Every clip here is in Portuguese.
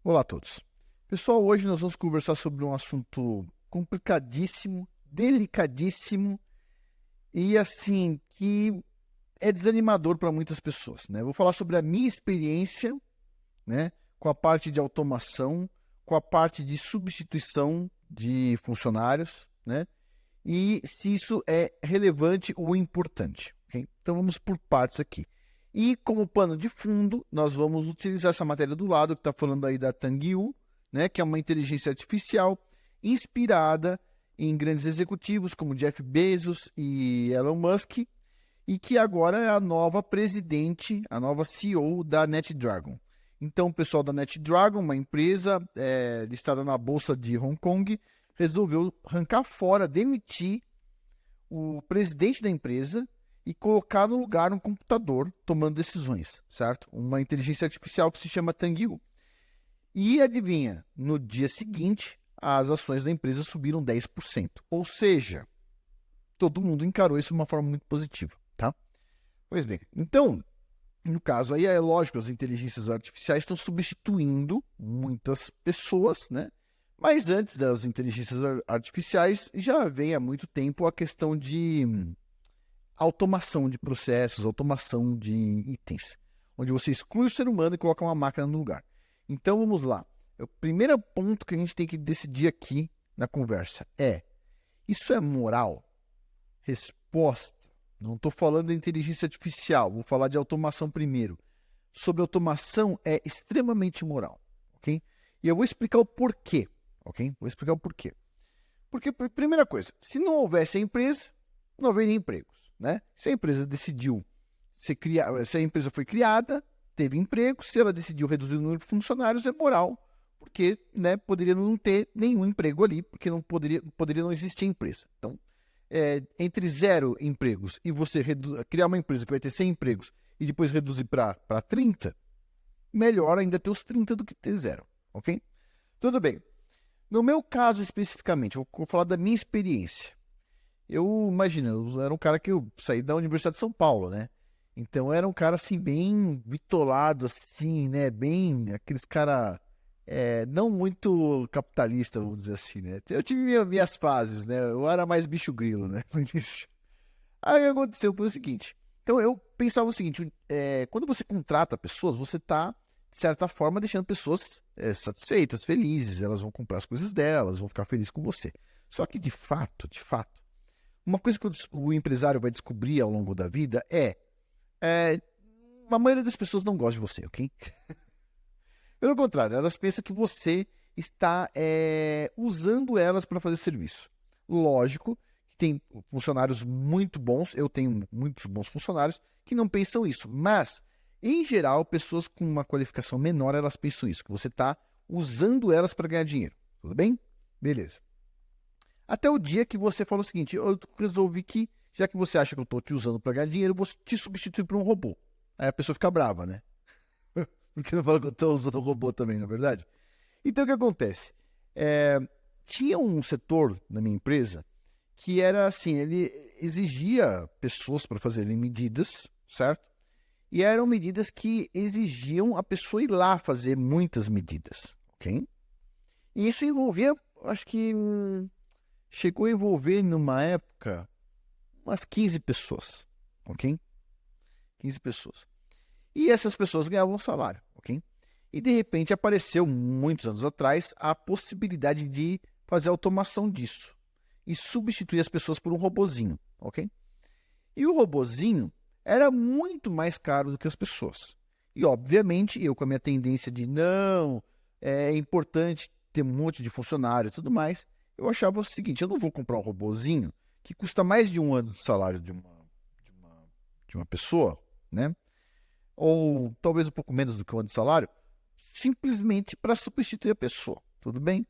Olá a todos. Pessoal, hoje nós vamos conversar sobre um assunto complicadíssimo, delicadíssimo e assim que é desanimador para muitas pessoas, né? Vou falar sobre a minha experiência, né, com a parte de automação, com a parte de substituição de funcionários, né? E se isso é relevante ou importante, ok? Então vamos por partes aqui. E como pano de fundo, nós vamos utilizar essa matéria do lado que está falando aí da Tanguyu, né, que é uma inteligência artificial inspirada em grandes executivos como Jeff Bezos e Elon Musk, e que agora é a nova presidente, a nova CEO da NetDragon. Então, o pessoal da NetDragon, uma empresa listada na Bolsa de Hong Kong, resolveu arrancar fora, demitir o presidente da empresa e colocar no lugar um computador tomando decisões, certo? Uma inteligência artificial que se chama Tanguyu. E adivinha, no dia seguinte, as ações da empresa subiram 10%. Ou seja, todo mundo encarou isso de uma forma muito positiva, tá? Pois bem, então, no caso aí é lógico, as inteligências artificiais estão substituindo muitas pessoas, né? Mas antes das inteligências artificiais, já vem há muito tempo a questão de automação de processos, automação de itens, onde você exclui o ser humano e coloca uma máquina no lugar. Então vamos lá. O primeiro ponto que a gente tem que decidir aqui na conversa é: isso é moral? Resposta: não estou falando de inteligência artificial, vou falar de automação primeiro. Sobre automação é extremamente moral, ok? E eu vou explicar o porquê, ok? Vou explicar o porquê. Porque, primeira coisa, se não houvesse a empresa, não haveria empregos, né? Se a empresa decidiu se a empresa foi criada, teve emprego, se ela decidiu reduzir o número de funcionários, é moral, porque, né, poderia não ter nenhum emprego ali, porque não poderia não existir empresa. Então, entre 0 empregos e você criar uma empresa que vai ter 100 empregos e depois reduzir para 30, melhor ainda ter os 30 do que ter 0, ok? Tudo bem. No meu caso especificamente, vou falar da minha experiência. Imagina, eu era um cara que eu saí da Universidade de São Paulo, né? Então era um cara assim bem bitolado, assim, né? Bem aqueles cara não muito capitalista, vamos dizer assim, né? Eu tive minhas fases, né? Eu era mais bicho grilo, né? No início. Aí o que aconteceu foi o seguinte. Então eu pensava o seguinte: quando você contrata pessoas, você está, de certa forma, deixando pessoas satisfeitas, felizes. Elas vão comprar as coisas delas, vão ficar felizes com você. Só que de fato, uma coisa que o empresário vai descobrir ao longo da vida a maioria das pessoas não gosta de você, ok? Pelo contrário, elas pensam que você está usando elas para fazer serviço. Lógico que tem funcionários muito bons, eu tenho muitos bons funcionários que não pensam isso, mas, em geral, pessoas com uma qualificação menor, elas pensam isso, que você está usando elas para ganhar dinheiro. Tudo bem? Beleza. Até o dia que você falou o seguinte: eu resolvi que, já que você acha que eu estou te usando para ganhar dinheiro, eu vou te substituir por um robô. Aí a pessoa fica brava, né? Porque não fala que eu estou usando um robô também, não é verdade? Então o que acontece? Tinha um setor na minha empresa que era assim, ele exigia pessoas para fazerem medidas, certo? E eram medidas que exigiam a pessoa ir lá fazer muitas medidas, ok? E isso envolvia, acho que chegou a envolver numa época umas 15 pessoas, ok? 15 pessoas. E essas pessoas ganhavam um salário, ok? E de repente apareceu, muitos anos atrás, a possibilidade de fazer automação disso e substituir as pessoas por um robozinho, ok? E o robozinho era muito mais caro do que as pessoas. E obviamente eu, com a minha tendência de não, é importante ter um monte de funcionário e tudo mais, eu achava o seguinte: eu não vou comprar um robozinho que custa mais de um ano de salário de uma pessoa, né? Ou talvez um pouco menos do que um ano de salário, simplesmente para substituir a pessoa, tudo bem?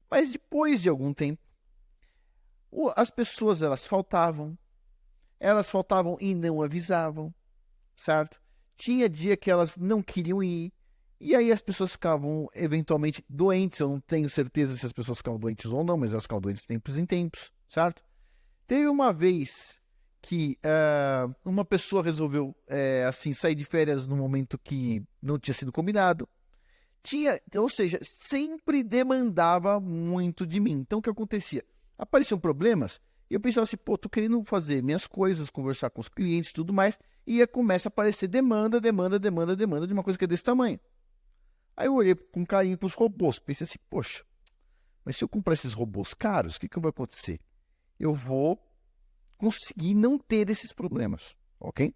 Mas depois de algum tempo, as pessoas elas faltavam e não avisavam, certo? Tinha dia que elas não queriam ir, e aí as pessoas ficavam eventualmente doentes. Eu não tenho certeza se as pessoas ficavam doentes ou não, mas elas ficavam doentes de tempos em tempos, certo? Teve uma vez que uma pessoa resolveu assim sair de férias no momento que não tinha sido combinado. Ou seja, sempre demandava muito de mim. Então, o que acontecia? Apareciam problemas e eu pensava assim, pô, tô querendo fazer minhas coisas, conversar com os clientes e tudo mais, e aí começa a aparecer demanda de uma coisa que é desse tamanho. Aí eu olhei com carinho para os robôs, pensei assim, poxa, mas se eu comprar esses robôs caros, o que vai acontecer? Eu vou conseguir não ter esses problemas, ok?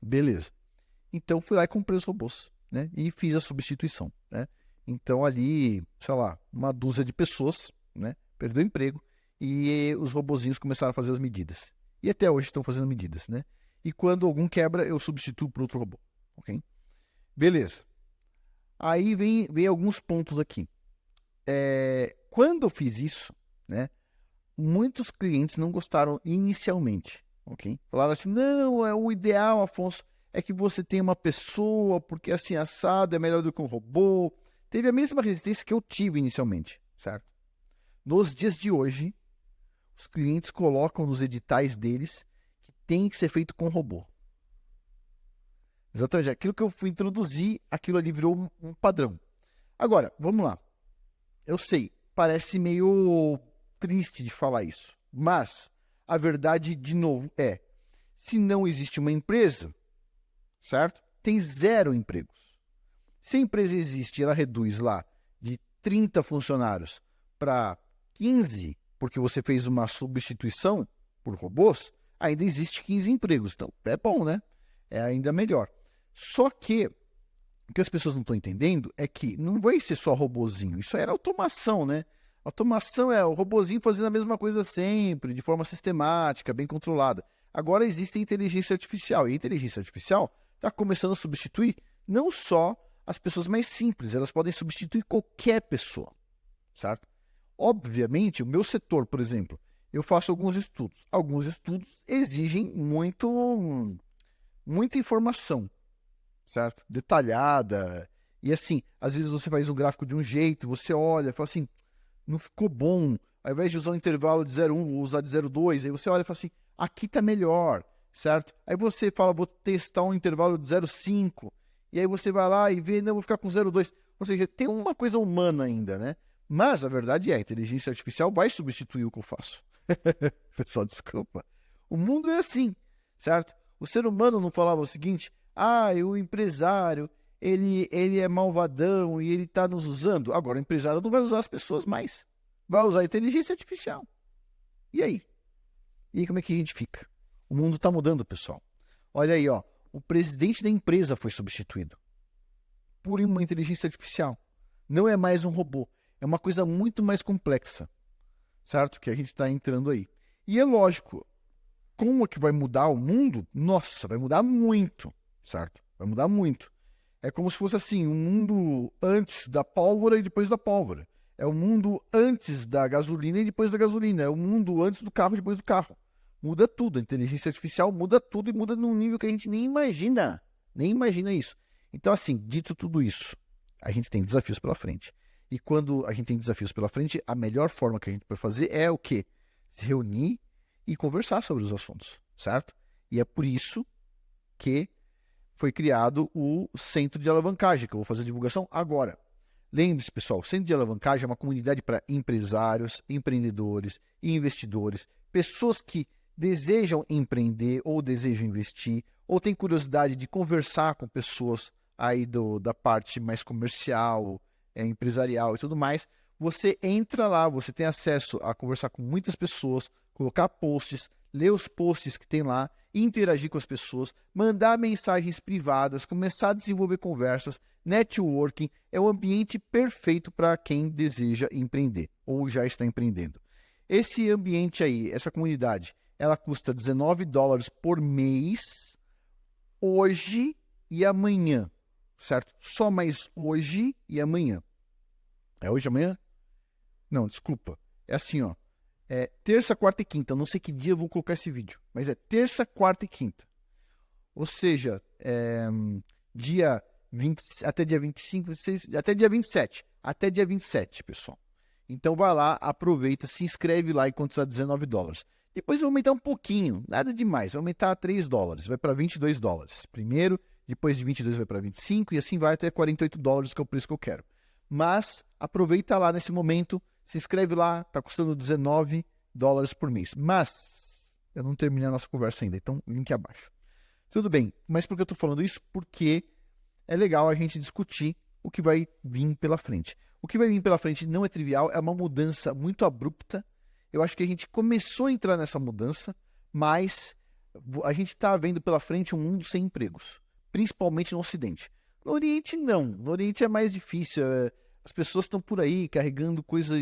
Beleza. Então fui lá e comprei os robôs, né? E fiz a substituição, né? Então ali, sei lá, uma dúzia de pessoas, né? Perdeu o emprego e os robozinhos começaram a fazer as medidas. E até hoje estão fazendo medidas, né? E quando algum quebra, eu substituo por outro robô, ok? Beleza. Aí vem alguns pontos aqui. Quando eu fiz isso, né? Muitos clientes não gostaram inicialmente, ok? Falaram assim, não, é o ideal, Afonso, é que você tenha uma pessoa, porque assim, assado é melhor do que um robô. Teve a mesma resistência que eu tive inicialmente, certo? Nos dias de hoje, os clientes colocam nos editais deles que tem que ser feito com robô. Exatamente, aquilo que eu fui introduzir, aquilo ali virou um padrão. Agora, vamos lá. Eu sei, parece meio triste de falar isso, mas a verdade, de novo, é: se não existe uma empresa, certo? Tem 0 empregos. Se a empresa existe, ela reduz lá de 30 funcionários para 15, porque você fez uma substituição por robôs, ainda existe 15 empregos. Então, é bom, né? É ainda melhor. Só que o que as pessoas não estão entendendo é que não vai ser só robozinho. Isso era automação, né? Automação é o robozinho fazendo a mesma coisa sempre, de forma sistemática, bem controlada. Agora existe a inteligência artificial. E a inteligência artificial está começando a substituir não só as pessoas mais simples, elas podem substituir qualquer pessoa, certo? Obviamente, o meu setor, por exemplo, eu faço alguns estudos. Alguns estudos exigem muita informação, certo? Detalhada. E assim, às vezes você faz um gráfico de um jeito, você olha e fala assim, não ficou bom. Ao invés de usar um intervalo de 0,1, vou usar de 0,2. Aí você olha e fala assim, aqui tá melhor, certo? Aí você fala, vou testar um intervalo de 0,5. E aí você vai lá e vê, não, vou ficar com 0,2. Ou seja, tem uma coisa humana ainda, né? Mas a verdade é, a inteligência artificial vai substituir o que eu faço. Pessoal, desculpa. O mundo é assim, certo? O ser humano não falava o seguinte, o empresário, ele é malvadão e ele está nos usando. Agora, o empresário não vai usar as pessoas mais. Vai usar a inteligência artificial. E aí? E aí como é que a gente fica? O mundo está mudando, pessoal. Olha aí, ó. O presidente da empresa foi substituído por uma inteligência artificial. Não é mais um robô. É uma coisa muito mais complexa, certo? Que a gente está entrando aí. E é lógico, como é que vai mudar o mundo? Nossa, vai mudar muito, certo? Vai mudar muito. É como se fosse assim, um mundo antes da pólvora e depois da pólvora. É o mundo antes da gasolina e depois da gasolina. É o mundo antes do carro e depois do carro. Muda tudo. A inteligência artificial muda tudo e muda num nível que a gente nem imagina. Nem imagina isso. Então, assim, dito tudo isso, a gente tem desafios pela frente. E quando a gente tem desafios pela frente, a melhor forma que a gente pode fazer é o quê? Se reunir e conversar sobre os assuntos, certo? E é por isso que foi criado o Centro de Alavancagem, que eu vou fazer a divulgação agora. Lembre-se, pessoal, o Centro de Alavancagem é uma comunidade para empresários, empreendedores e investidores, pessoas que desejam empreender ou desejam investir, ou têm curiosidade de conversar com pessoas aí da parte mais comercial, empresarial e tudo mais. Você entra lá, você tem acesso a conversar com muitas pessoas, colocar posts, ler os posts que tem lá, interagir com as pessoas, mandar mensagens privadas, começar a desenvolver conversas, networking. É o ambiente perfeito para quem deseja empreender ou já está empreendendo. Esse ambiente aí, essa comunidade, ela custa $19 por mês, hoje e amanhã, certo? Só mais hoje e amanhã. É hoje e amanhã? Não, desculpa. É assim, ó. É terça, quarta e quinta. Não sei que dia eu vou colocar esse vídeo, mas é terça, quarta e quinta. Ou seja, dia 20, até dia 25, 26, até dia 27. Até dia 27, pessoal. Então vai lá, aproveita, se inscreve lá enquanto está $19. Depois vai aumentar um pouquinho, nada demais. Vai aumentar a $3, vai para $22. 1º depois de 22 vai para 25 e assim vai até $48, que é o preço que eu quero. Mas aproveita lá nesse momento, se inscreve lá, tá custando $19 por mês. Mas eu não terminei a nossa conversa ainda, então link abaixo. Tudo bem, mas por que eu tô falando isso? Porque é legal a gente discutir o que vai vir pela frente. O que vai vir pela frente não é trivial, é uma mudança muito abrupta. Eu acho que a gente começou a entrar nessa mudança, mas a gente está vendo pela frente um mundo sem empregos, principalmente no Ocidente. No Oriente, não. No Oriente é mais difícil. As pessoas estão por aí carregando coisa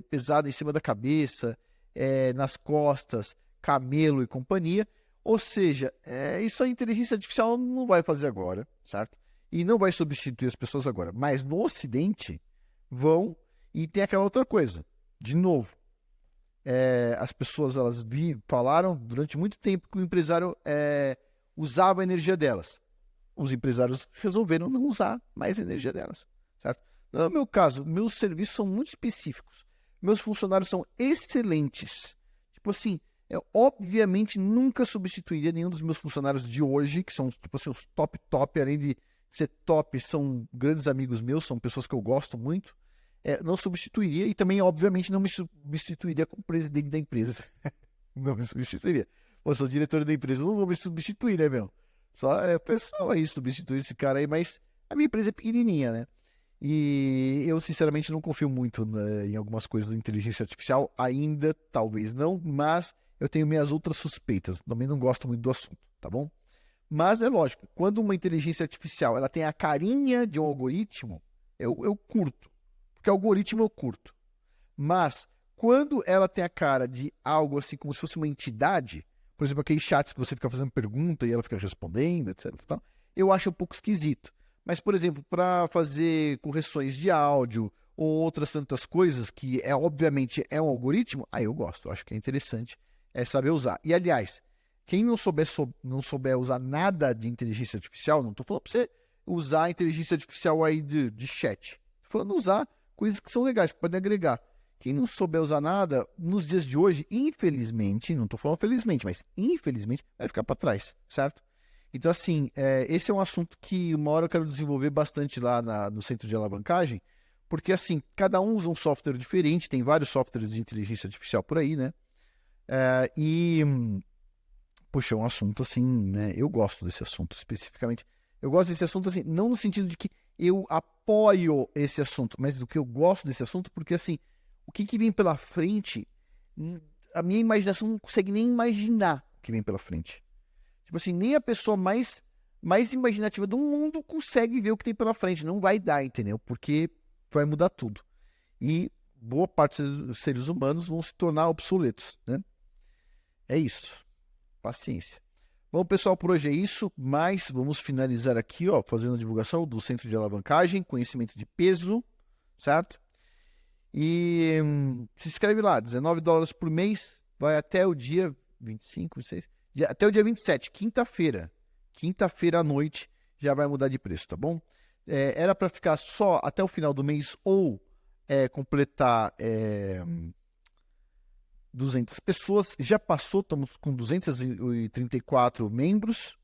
pesada em cima da cabeça, nas costas, camelo e companhia. Ou seja, isso a inteligência artificial não vai fazer agora, certo? E não vai substituir as pessoas agora. Mas no Ocidente vão, e tem aquela outra coisa. De novo, as pessoas falaram durante muito tempo que o empresário usava a energia delas. Os empresários resolveram não usar mais a energia delas, certo? No meu caso, meus serviços são muito específicos. Meus funcionários são excelentes. Tipo assim, eu obviamente nunca substituiria nenhum dos meus funcionários de hoje, que são tipo assim, os top, além de ser top, são grandes amigos meus, são pessoas que eu gosto muito. Não substituiria e também, obviamente, não me substituiria como presidente da empresa. Não me substituiria. Eu sou diretor da empresa, eu não vou me substituir, né, meu? Só o pessoal aí substituir esse cara aí, mas a minha empresa é pequenininha, né? E eu, sinceramente, não confio muito em algumas coisas da inteligência artificial, ainda, talvez não, mas eu tenho minhas outras suspeitas. Também não gosto muito do assunto, tá bom? Mas é lógico, quando uma inteligência artificial ela tem a carinha de um algoritmo, eu curto. Porque algoritmo eu curto. Mas quando ela tem a cara de algo assim como se fosse uma entidade, por exemplo, aqueles chats que você fica fazendo pergunta e ela fica respondendo, etc. Eu acho um pouco esquisito. Mas, por exemplo, para fazer correções de áudio ou outras tantas coisas que obviamente é um algoritmo, aí eu gosto, eu acho que é interessante saber usar. E aliás, quem não souber usar nada de inteligência artificial, não estou falando para você usar a inteligência artificial aí de chat. Estou falando usar coisas que são legais, que podem agregar. Quem não souber usar nada, nos dias de hoje, infelizmente, não estou falando felizmente, mas infelizmente, vai ficar para trás, certo? Então, assim, esse é um assunto que uma hora eu quero desenvolver bastante lá no centro de alavancagem, porque, assim, cada um usa um software diferente, tem vários softwares de inteligência artificial por aí, né? Puxa, é um assunto, assim, né? Eu gosto desse assunto, especificamente. Eu gosto desse assunto, assim, não no sentido de que eu apoio esse assunto, mas do que eu gosto desse assunto, porque, assim, o que vem pela frente, a minha imaginação não consegue nem imaginar o que vem pela frente. Tipo assim, nem a pessoa mais imaginativa do mundo consegue ver o que tem pela frente. Não vai dar, entendeu? Porque vai mudar tudo. E boa parte dos seres humanos vão se tornar obsoletos, né? É isso. Paciência. Bom, pessoal, por hoje é isso, mas vamos finalizar aqui, ó, fazendo a divulgação do Centro de Alavancagem, conhecimento de peso, certo? E se inscreve lá, $19 por mês, vai até o dia 25, 26, até o dia 27, quinta-feira. Quinta-feira à noite já vai mudar de preço, tá bom? Era para ficar só até o final do mês ou completar 200 pessoas. Já passou, estamos com 234 membros,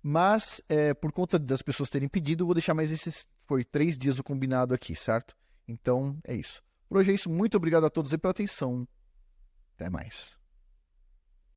mas por conta das pessoas terem pedido, eu vou deixar mais foi 3 dias o combinado aqui, certo? Então é isso. Por hoje é isso. Muito obrigado a todos aí pela atenção. Até mais.